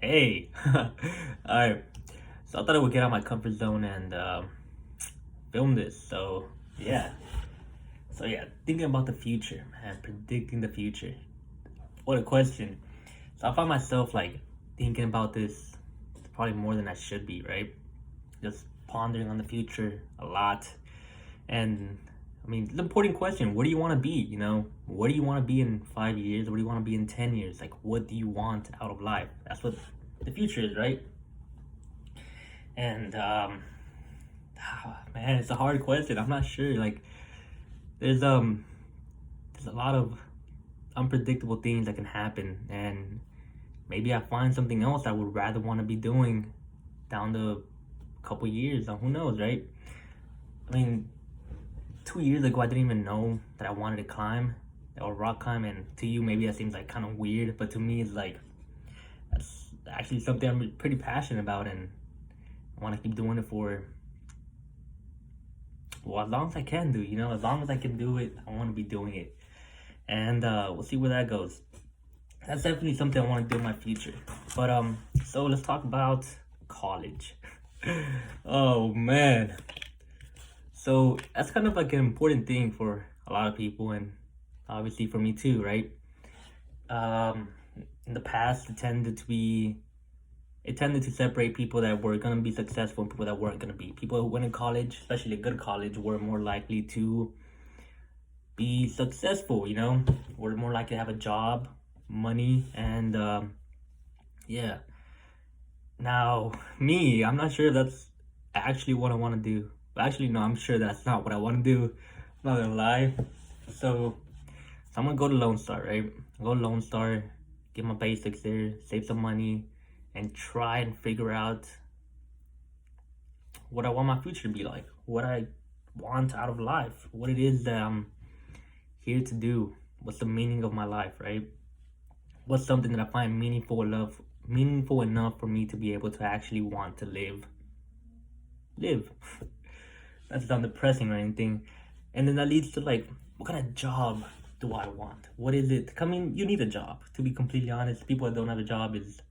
Hey, alright. So I thought I would get out of my comfort zone and film this. Yeah, so thinking about the future, man, predicting the future. What a question. So I find myself like thinking about this probably more than I should be, right? Just pondering on the future a lot. And I mean, the important question: what do you want to be? What do you want to be in 5 years? What do you want to be in 10 years? Like, what do you want out of life? That's what the future is, right? And man, it's a hard question. I'm not sure. Like, there's um, there's a lot of unpredictable things that can happen, and maybe I find something else I would rather want to be doing down the couple years. Who knows, right? I mean, 2 years ago, I didn't even know that I wanted to climb or rock climb, and to you, maybe that seems like kind of weird, but to me, it's like that's actually something I'm pretty passionate about, and I want to keep doing it for well as long as I can do. As long as I can do it, I want to be doing it, and we'll see where that goes. That's definitely something I want to do in my future. But so let's talk about college. Oh man, so that's kind of like an important thing for a lot of people, and obviously for me too, right? Um, in the past, it tended to separate people that were gonna be successful and people that weren't gonna be. People who went to college, especially a good college, were more likely to be successful. Were more likely to have a job, money, and yeah. Now, me, I'm not sure if that's actually what I want to do. Actually, no, I'm sure that's not what I want to do. I'm not gonna lie. So I'm gonna go to Lone Star, right? Go to Lone Star, get my basics there, save some money, and try and figure out what I want my future to be like, what I want out of life, what it is that I'm here to do, what's the meaning of my life, right? What's something that I find meaningful enough for me to be able to actually want to live. That's not depressing or anything. And then that leads to like, what kind of job do I want? What is it? I mean, you need a job. To be completely honest, people that don't have a job is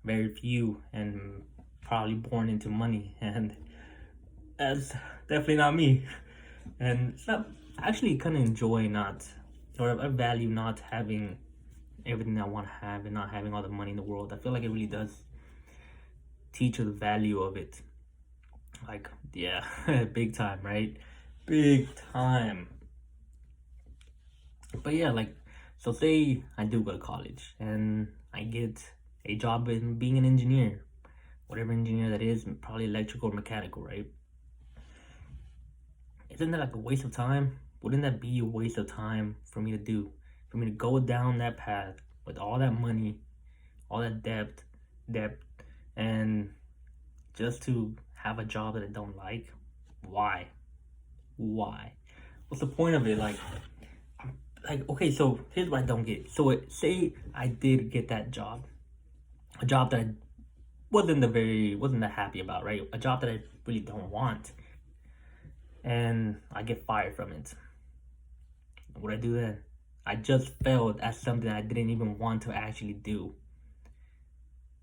very few and probably born into money, and that's definitely not me. And it's not I actually kind of enjoy not, or I value not having everything I want to have and not having all the money in the world. I feel like it really does teach you the value of it. Like, yeah, big time, right? Big time. But yeah, like, so say I do go to college and I get a job in being an engineer, whatever engineer that is, probably electrical or mechanical, right? Isn't that like a waste of time? Wouldn't that be a waste of time for me to do? For me to go down that path with all that money, all that debt, and just to have a job that I don't like? Why? Why? What's the point of it? Like okay, so here's what I don't get. So say I did get that job, a job that I wasn't that happy about, right? A job that I really don't want, and I get fired from it. What do I do then? I just failed at something I didn't even want to actually do.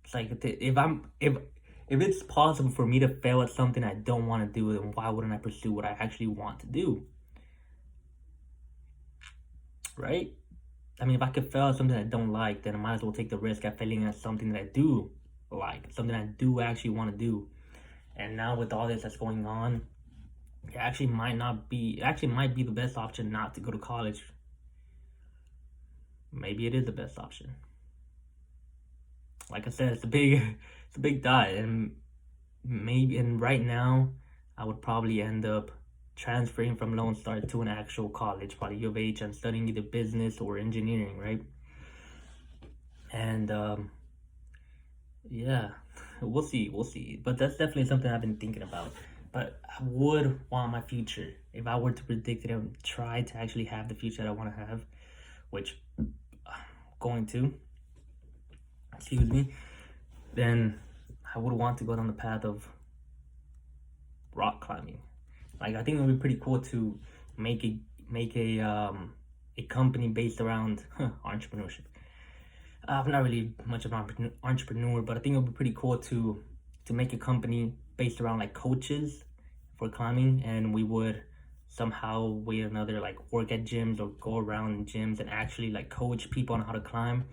It's like if it's possible for me to fail at something I don't want to do, then why wouldn't I pursue what I actually want to do? Right? I mean, if I could fail at something I don't like, then I might as well take the risk at failing at something that I do like, something I do actually want to do. And now with all this that's going on, it actually might be the best option not to go to college. Maybe it is the best option. Like I said, it's a big die, and right now, I would probably end up transferring from Lone Star to an actual college, probably U of H, and studying either business or engineering, right? And yeah, we'll see. But that's definitely something I've been thinking about. But I would want my future, if I were to predict it and try to actually have the future that I want to have, which I'm going to, excuse me, then I would want to go down the path of rock climbing. Like, I think it would be pretty cool to make a company based around entrepreneurship. I'm not really much of an entrepreneur, but I think it would be pretty cool to make a company based around like coaches for climbing, and we would somehow way or another like work at gyms or go around in gyms and actually like coach people on how to climb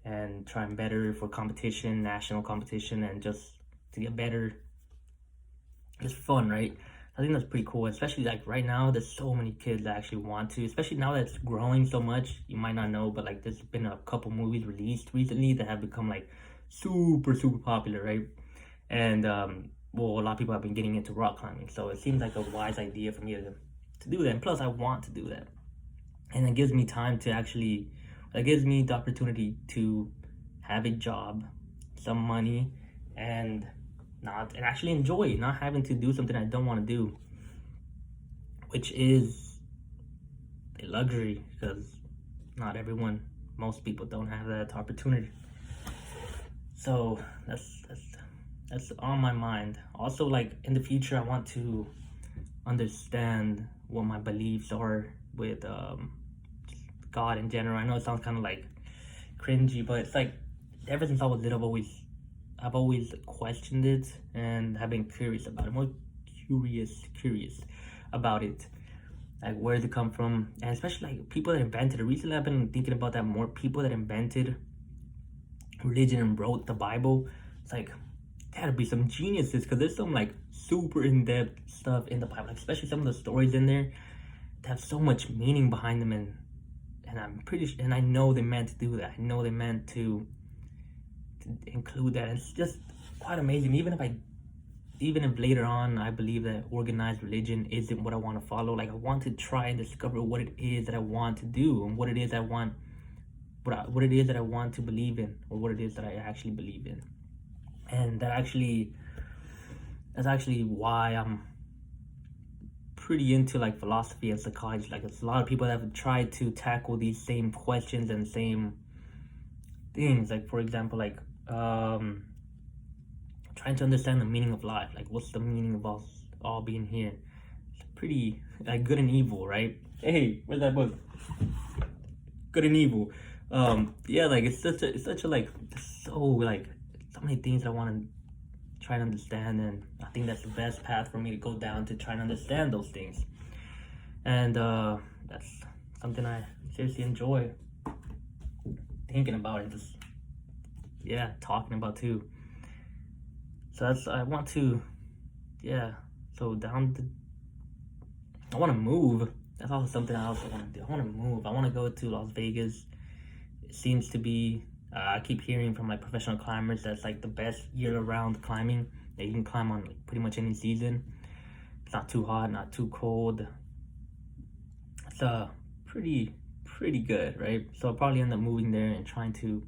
and try and better for competition, national competition, and just to get better. It's fun, right? I think that's pretty cool, especially like right now. There's so many kids that actually want to, especially now that it's growing so much. You might not know, but like there's been a couple movies released recently that have become like super popular, right? And well, a lot of people have been getting into rock climbing, so it seems like a wise idea for me to do that. And plus, I want to do that, and it gives me time to actually, it gives me the opportunity to have a job, some money, and not and actually enjoy not having to do something I don't want to do, which is a luxury because not everyone, most people don't have that opportunity. So that's on my mind. Also, like in the future, I want to understand what my beliefs are with God in general. I know it sounds kind of like cringy, but it's like ever since I was little, I've always questioned it and have been curious about it. More curious about it. Like where did it come from? And especially like people that invented it. Recently I've been thinking about that more. People that invented religion and wrote the Bible. It's like gotta be some geniuses, because there's some like super in-depth stuff in the Bible, like, especially some of the stories in there that have so much meaning behind them, and I'm pretty sure, and I know they meant to do that. I know they meant to include that. It's just quite amazing. Even if later on I believe that organized religion isn't what I want to follow, like I want to try and discover what it is that I want to do, and what it is I want, what it is that I want to believe in, or what it is that I actually believe in. And that's actually why I'm pretty into like philosophy and psychology. Like it's a lot of people that have tried to tackle these same questions and same things. Like for example, like trying to understand the meaning of life. Like what's the meaning of us all being here? It's pretty like good and evil, right? Hey, where's that book? Good and evil. Yeah, like it's such a like so many things I want to try and understand, and I think that's the best path for me to go down, to try and understand those things. And that's something I seriously enjoy thinking about and just talking about too. So I want to so I want to move. That's also something I also want to do. I want to move. I want to go to Las Vegas. It seems to be, I keep hearing from like professional climbers that's like the best year-round climbing. That you can climb on like pretty much any season. It's not too hot, not too cold. It's pretty good, right? So I'll probably end up moving there and trying to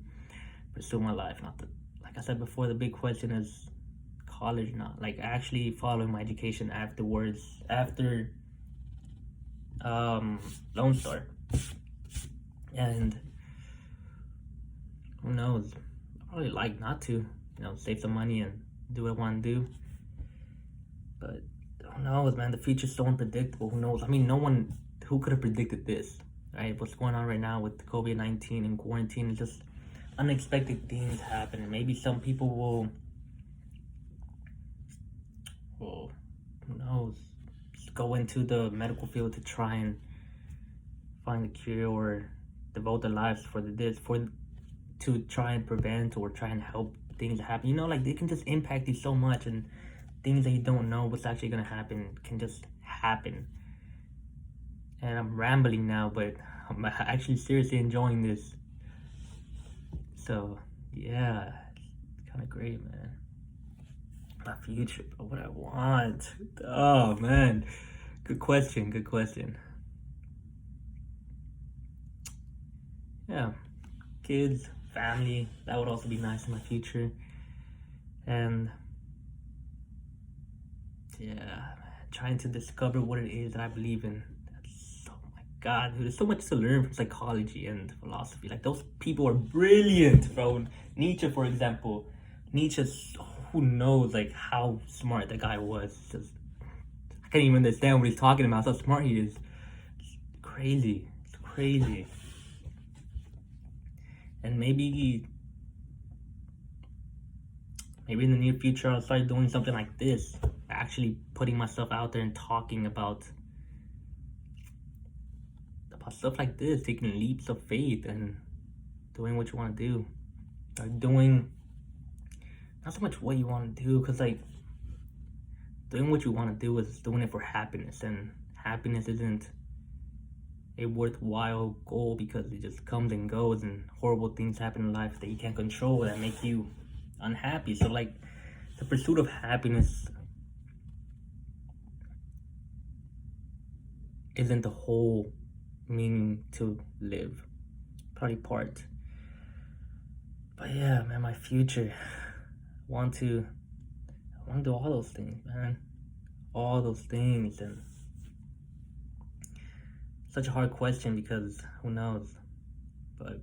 pursue my life. Like I said before, the big question is college, not like actually following my education afterwards, after Lone Star. And who knows, I probably like not to, save some money and do what I want to do. But who knows, man, the future's so unpredictable. Who knows? I mean, who could have predicted this, right? What's going on right now with COVID-19 and quarantine is just unexpected things happen. And maybe some people will, who knows, just go into the medical field to try and find a cure, or devote their lives to try and prevent or try and help things happen. Like they can just impact you so much, and things that you don't know what's actually gonna happen can just happen. And I'm rambling now, but I'm actually seriously enjoying this. So yeah, it's kind of great, man. My future, what I want. Oh man, good question. Yeah, kids, family, that would also be nice in my future. And trying to discover what it is that I believe in. Oh my god, dude, there's so much to learn from psychology and philosophy. Like those people are brilliant, bro. Nietzsche, for example. Who knows like how smart that guy was. I can't even understand what he's talking about, how smart he is. It's crazy. And maybe in the near future I'll start doing something like this, actually putting myself out there and talking about stuff like this, taking leaps of faith and doing what you want to do, or doing not so much what you want to do, because like doing what you want to do is doing it for happiness, and happiness isn't a worthwhile goal because it just comes and goes, and horrible things happen in life that you can't control that make you unhappy. So like the pursuit of happiness isn't the whole meaning to live, probably part. But yeah, man, my future, I want to do all those things, man, all those things. And such a hard question because who knows. But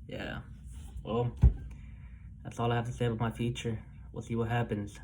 yeah, well, that's all I have to say about my future. We'll see what happens.